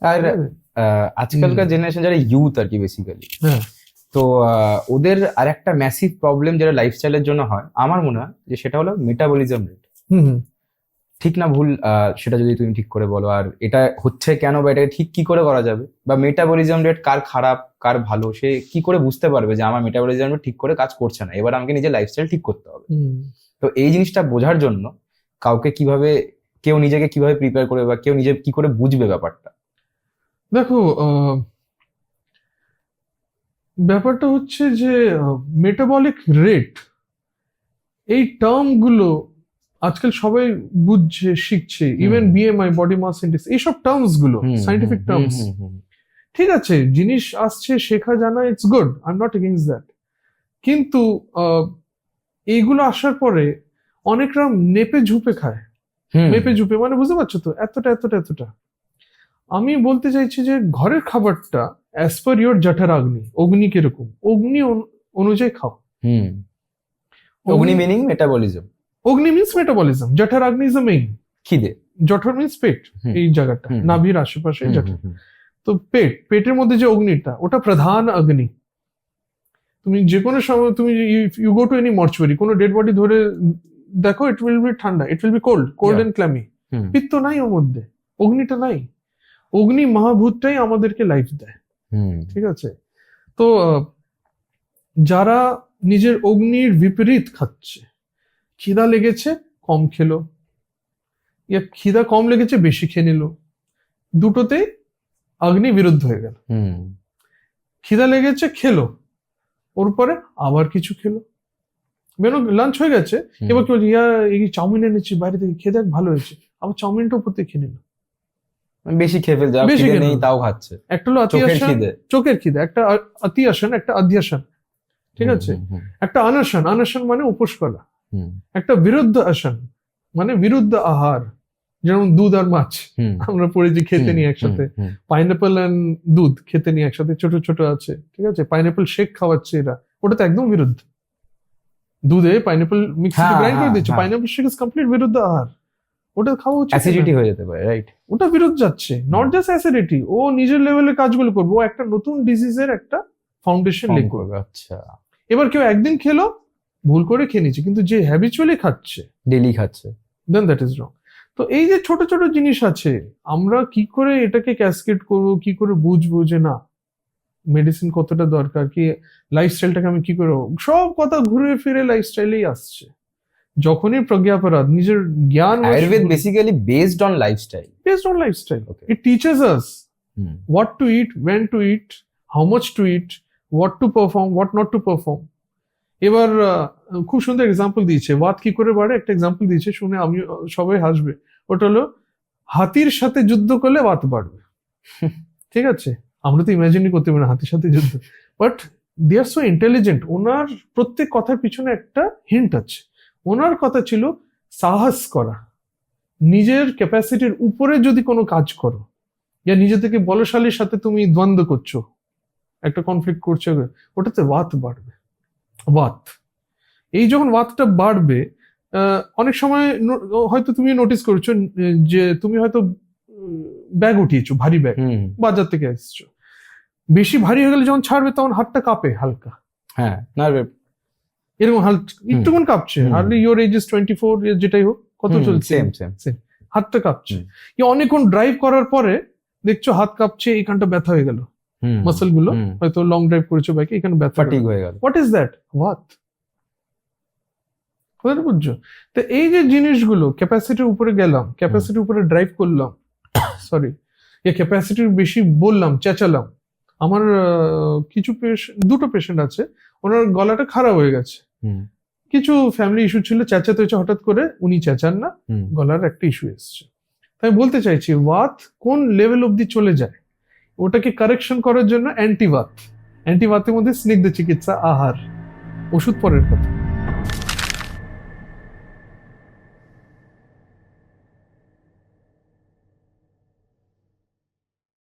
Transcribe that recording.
আর আজকালকার জেনারেশন যারা ইউথ আর কি বেসিক্যালি, হ্যাঁ তো ওদের আর একটা ম্যাসিভ প্রবলেম যেটা লাইফস্টাইলের জন্য হয় আমার মনে হয় যে সেটা হলো মেটাবলিজম রেট। হুম ঠিক না ভুল সেটা যদি তুমি ঠিক করে বলো, আর এটা হচ্ছে কেন বা এটাকে ঠিক কি করে করা যাবে, বা মেটাবলিজম রেট কার খারাপ কার ভালো সে কি করে বুঝতে পারবে যে আমার মেটাবলিজম রেট ঠিক করে কাজ করছে না, এবার আমাকে নিজের লাইফস্টাইল ঠিক করতে হবে। তো এই জিনিসটা বোঝার জন্য কাউকে কিভাবে, কেউ নিজেকে কিভাবে প্রিপেয়ার করবে বা কেউ নিজে কি করে বুঝবে ব্যাপারটা? দেখো, ব্যাপারটা হচ্ছে যে মেটাবলিক রেট, এই টার্ম গুলো আজকাল সবাই বুঝছে, শিখছে। Even BMI, body mass index, এইসব টার্মস গুলো সাইন্টিফিক টার্মস, ঠিক আছে, জিনিস আসছে, শেখা জানা, it's good, I am not against that. কিন্তু এইগুলো আসার পরে অনেকরা নেপে ঝুপে খায়। মেপে ঝুপে মানে বুঝতে পারছো তো, এতটা এতটা এতটা। আমি বলতে চাইছি যে ঘরের খাবারটা অ্যাজ পার ইয়োর জঠরাগ্নি, অগ্নি কিরকম, অগ্নি অনুযায়ী খাও। Agni meaning metabolism, agni means metabolism, jatharagni is the main. খিদে, জঠর মিন্স পেট, এই জায়গাটা নাভির আশেপাশে জঠর। তো পেটের মধ্যে যে অগ্নিটা, ওটা প্রধান অগ্নি। তুমি যে কোনো সময় তুমি you go to any mortuary, কোনো ডেড বডি ধরে দেখো, ইট উইল বি ঠান্ডা, it will be cold and clammy. পিত্ত নাই ওর মধ্যে, অগ্নিটা নাই। অগ্নি মহাভূতটাই আমাদেরকে লাইফ দেয়, ঠিক আছে? তো যারা নিজের অগ্নির বিপরীত খাচ্ছে, খিদা লেগেছে কম খেলো, ইয়া খিদা কম লেগেছে বেশি খেয়ে নিল, দুটোতেই অগ্নি বিরুদ্ধ হয়ে গেল। খিদা লেগেছে খেলো, ওর পরে আবার কিছু খেলো, মেনু লাঞ্চ হয়ে গেছে, এবার কি বলছি, ইয়া এই চাউমিন এনেছি বাইরে থেকে, খেয়ে দেখ ভালো হয়েছে, আবার চাউমিনটা উপর থেকে খেয়ে নিল। বেশি খেয়ে ফেলছে, বেশি নেই তাও খাচ্ছে। একটা হলো চোখের খিদে, একটা অতি আসন, একটা অধ্যাসন, ঠিক আছে? একটা অনশন, অনশন মানে উপোস করা। একটা বিরুদ্ধ আসন মানে বিরুদ্ধ আহার, যেমন দুধ আর মাছ আমরা পড়েছি খেতে নিয়ে একসাথে, পাইনাপেল এন্ড দুধ খেতে নিয়ে একসাথে, ছোট ছোট আছে, ঠিক আছে? পাইনাপেল শেক খাওয়াচ্ছে এরা, ওটা তো একদম বিরুদ্ধ। দুধে পাইনাপেল মিক্স গ্রাইন্ড করে দিচ্ছে, পাইনাপেল শেক ইজ কমপ্লিট বিরুদ্ধ আহার, ওটা খাওয়া উচিত। অ্যাসিডিটি হয়ে যেতে পারে, রাইট? ওটা বিরুদ্ধ যাচ্ছে, নট জাস্ট অ্যাসিডিটি, ও নিজের লেভেলের কাজগুলো করবে, ও একটা নতুন ডিজিজের একটা ফাউন্ডেশন লে করবে। আচ্ছা, এবার কেউ একদিন খেলো, ভুল করে খেয়ে নিচ্ছে, কিন্তু যে হ্যাবিচুয়ালি খাচ্ছে, ডেইলি খাচ্ছে, দেন দ্যাট ইজ রং। তো এই যে ছোট ছোট জিনিস আছে, আমরা কি করে এটাকে ক্যাসকেড করবো, কি করে বুঝবো যে না মেডিসিন কতটা দরকার, কি লাইফস্টাইলটাকে আমি কি করে, সব কথা ঘুরে ফিরে লাইফস্টাইলেই আসছে। যখনই প্রজ্ঞাপরাধ নিজের জ্ঞান, Ayurveda basically based on lifestyle, it teaches us what to eat, when to eat, how much to eat, what to perform, what not to perform. এবার খুব সুন্দর এক্সাম্পল দিয়েছে, ওয়াত কি করে বাড়ে, একটা এক্সাম্পল দিয়েছে, শুনে আমি সবাই হাসবে। ওটা হলো, হাতির সাথে যুদ্ধ করলে ওয়াত বাড়বে। ঠিক আছে, আমরা তো ইমাজিনই করতে পারি না হাতির সাথে যুদ্ধ, but they are so intelligent. ওনার প্রত্যেক কথার পিছনে একটা হিন্ট আছে। ওনার কথা ছিল সাহস করা, নিজের ক্যাপাসিটির উপরে যদি কোনো কাজ করো, ইয়া নিজে থেকে বলশালীর সাথে তুমি দ্বন্দ্ব করছো, একটা কনফ্লিক্ট করছো, ওটাতে ওয়াত বাড়বে। ওয়াত, এই যখন ওয়াতটা বাড়বে, অনেক সময় হয়তো তুমি নোটিস করছো যে তুমি হয়তো ব্যাগ উঠিয়েছো, ভারী ব্যাগ, বাজার থেকে এসছো, বেশি ভারী হয়ে গেলে যখন ছাড়বে তখন হাতটা কাঁপে হালকা, হ্যাঁ নার্ভে এরকম হালকা একটুকুন কাঁপছে, হার্ডলি ইয়োর এজ ইজ 24, যেটাই হোক, কত চলছে, হাতটা কাঁপছে। অনেকক্ষণ ড্রাইভ করার পরে দেখছো হাত কাঁপছে, এইখানটা ব্যথা হয়ে গেল, মাসল গুলো, হয়তো লং ড্রাইভ করেছো বাইকে, এখানে ব্যথা হয়ে গেল। What is that? ওয়াত। বুঝছো? তো এই যে জিনিসগুলো, ক্যাপাসিটির উপরে গেলাম, ক্যাপাসিটির উপরে ড্রাইভ করলাম, সরি, ক্যাপাসিটির বেশি বললাম, চেঁচালাম। আমার কিছু দুটো পেশেন্ট আছে, ওনার গলাটা খারাপ হয়ে গেছে, কিছু ফ্যামিলি ইস্যু ছিল, চেঁচাতে হয়েছে হঠাৎ করে, উনি চেঁচান না, গলার একটা ইস্যু এসছে। তাই বলতে চাইছি, ওয়াত কোন লেভেল অব্দি চলে যায়, ওটাকে কারেকশন করার জন্য অ্যান্টিওয়াত, অ্যান্টিওয়াতের মধ্যে স্নিগ্ধ চিকিৎসা, আহার, ওষুধ পরের কথা।